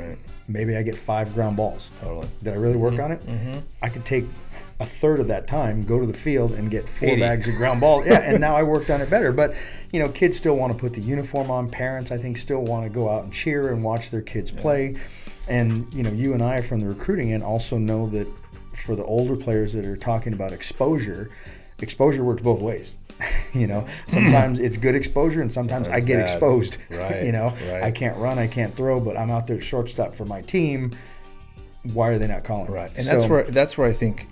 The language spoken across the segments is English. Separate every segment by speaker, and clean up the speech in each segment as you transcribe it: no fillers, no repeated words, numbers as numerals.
Speaker 1: Right.
Speaker 2: Maybe I get 5 ground balls.
Speaker 1: Totally.
Speaker 2: Did I really work on it? I could take a third of that time, go to the field and get 4 bags of ground balls. Yeah, and now I worked on it better. But, you know, kids still want to put the uniform on. Parents, I think, still want to go out and cheer and watch their kids play. And, you know, you and I from the recruiting end also know that for the older players that are talking about exposure works both ways. You know, sometimes it's good exposure and sometimes I get exposed.
Speaker 1: Right.
Speaker 2: You know, I can't run, I can't throw, but I'm out there at shortstop for my team. Why are they not calling?
Speaker 1: Right. And that's where I think,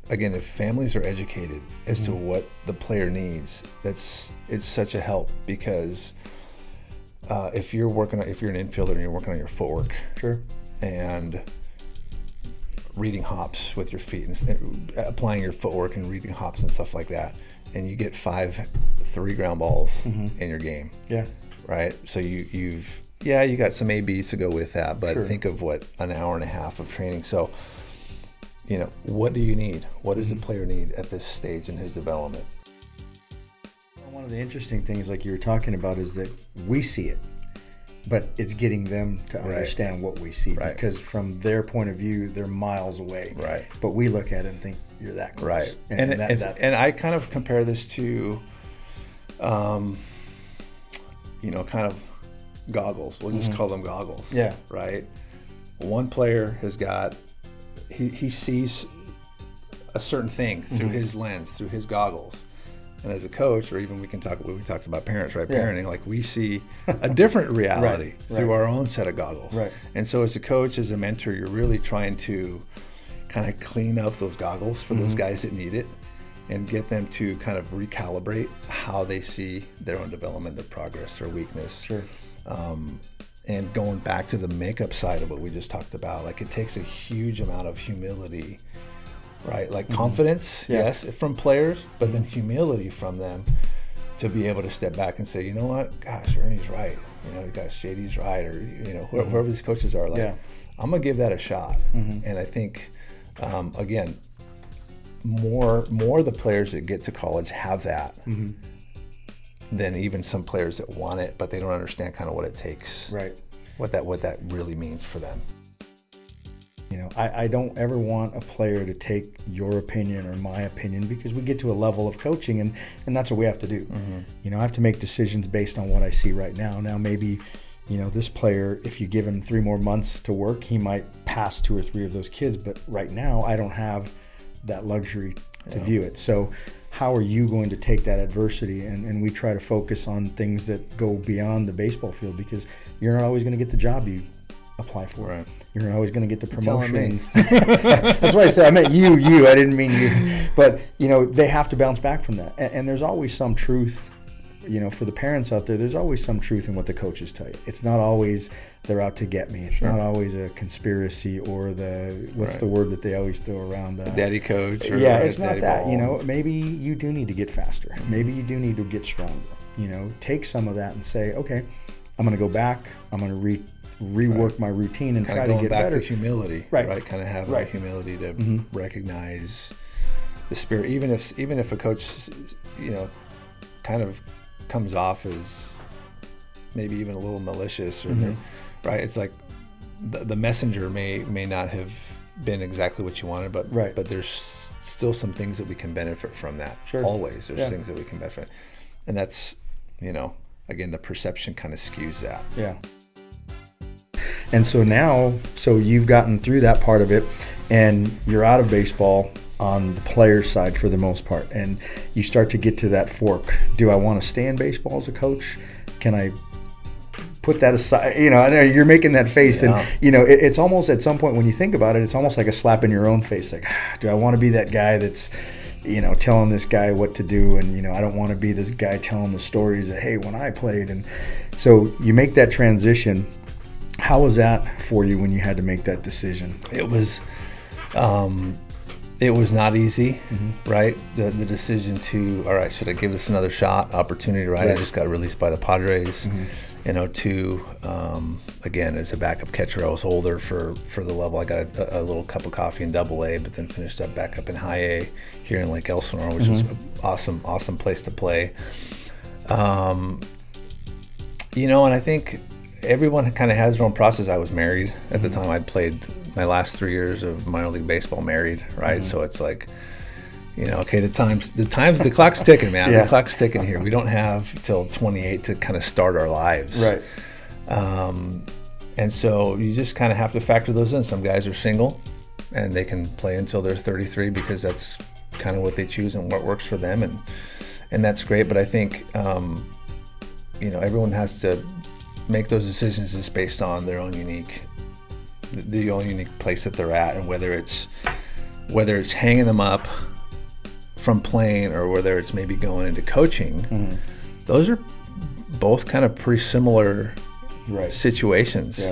Speaker 1: again, if families are educated as to what the player needs, it's such a help, because if you're an infielder and you're working on your footwork,
Speaker 2: sure,
Speaker 1: and reading hops with your feet and applying your footwork and reading hops and stuff like that, and you get 3 ground balls in your game. Yeah. Right. So you got some ABs to go with that, but think of what an hour and a half of training. So, you know, what do you need? What does the player need at this stage in his development?
Speaker 2: One of the interesting things, like you were talking about, is that we see it, but it's getting them to understand what we see, because from their point of view, they're miles away. Right. But we look at it and think, you're that close.
Speaker 1: Right. And I kind of compare this to, you know, kind of goggles. We'll just call them goggles.
Speaker 2: Yeah.
Speaker 1: Right. One player has got, he sees a certain thing through his lens, through his goggles. And as a coach, or even we talked about parents, right? Parenting, like we see a different reality through our own set of goggles. Right. And so as a coach, as a mentor, you're really trying to kind of clean up those goggles for those guys that need it, and get them to kind of recalibrate how they see their own development, their progress, their weakness. Sure. And going back to the makeup side of what we just talked about, like it takes a huge amount of humility, right? Like confidence, yes, from players, but then humility from them to be able to step back and say, you know what, gosh, Ernie's right. You know, gosh, JD's right, or, you know, whoever these coaches are, like, I'm going to give that a shot. And I think, again, more the players that get to college have that than even some players that want it, but they don't understand kind of what it takes, right? What that really means for them.
Speaker 2: You know, I don't ever want a player to take your opinion or my opinion, because we get to a level of coaching and that's what we have to do. You know, I have to make decisions based on what I see right now. Now, maybe, you know, this player, if you give him 3 more months to work, he might pass 2 or 3 of those kids. But right now, I don't have that luxury to view it. So how are you going to take that adversity? And we try to focus on things that go beyond the baseball field, because you're not always going to get the job you apply for. Right. You're not always going to get the promotion. That's why I said I meant you. I didn't mean you. But, you know, they have to bounce back from that. And there's always some truth, you know, for the parents out there, there's always some truth in what the coaches tell you. It's not always they're out to get me. It's not always a conspiracy or what's the word that they always throw around?
Speaker 1: The daddy coach. Or
Speaker 2: it's not that. Ball. You know, maybe you do need to get faster. Maybe you do need to get stronger. You know, take some of that and say, okay, I'm going to go back. I'm going to rework my routine and try to get better.
Speaker 1: Going back to humility, right? Kind of have that humility to recognize the spirit, even if a coach, you know, kind of comes off as maybe even a little malicious, or right? It's like the messenger may not have been exactly what you wanted, but but there's still some things that we can benefit from that. Sure. Always there's things that we can benefit, and that's, you know, again, the perception kind of skews that. Yeah.
Speaker 2: And so now, you've gotten through that part of it, and you're out of baseball on the player's side for the most part, and you start to get to that fork. Do I want to stay in baseball as a coach? Can I put that aside? You know, I know you're making that face, and you know, it's almost, at some point when you think about it, it's almost like a slap in your own face. Like, do I want to be that guy that's, you know, telling this guy what to do? And, you know, I don't want to be this guy telling the stories that, hey, when I played. And so you make that transition. How was that for you when you had to make that decision?
Speaker 1: It was not easy, right? The decision to, all right, should I give this another shot, opportunity, right? I just got released by the Padres, you know, to, again, as a backup catcher, I was older for the level. I got a little cup of coffee in AA, but then finished up back up in high A here in Lake Elsinore, which is an awesome place to play. You know, and I think everyone kind of has their own process. I was married at the time. I'd played my last 3 years of minor league baseball married, right? So it's like, you know, okay, the clock's ticking, man. The clock's ticking here. We don't have till 28 to kind of start our lives.
Speaker 2: Right.
Speaker 1: And so you just kind of have to factor those in. Some guys are single and they can play until they're 33 because that's kind of what they choose and what works for them. And that's great. But I think, you know, everyone has to make those decisions just based on their own unique place that they're at, and whether it's hanging them up from playing or whether it's maybe going into coaching. Those are both kind of pretty similar situations.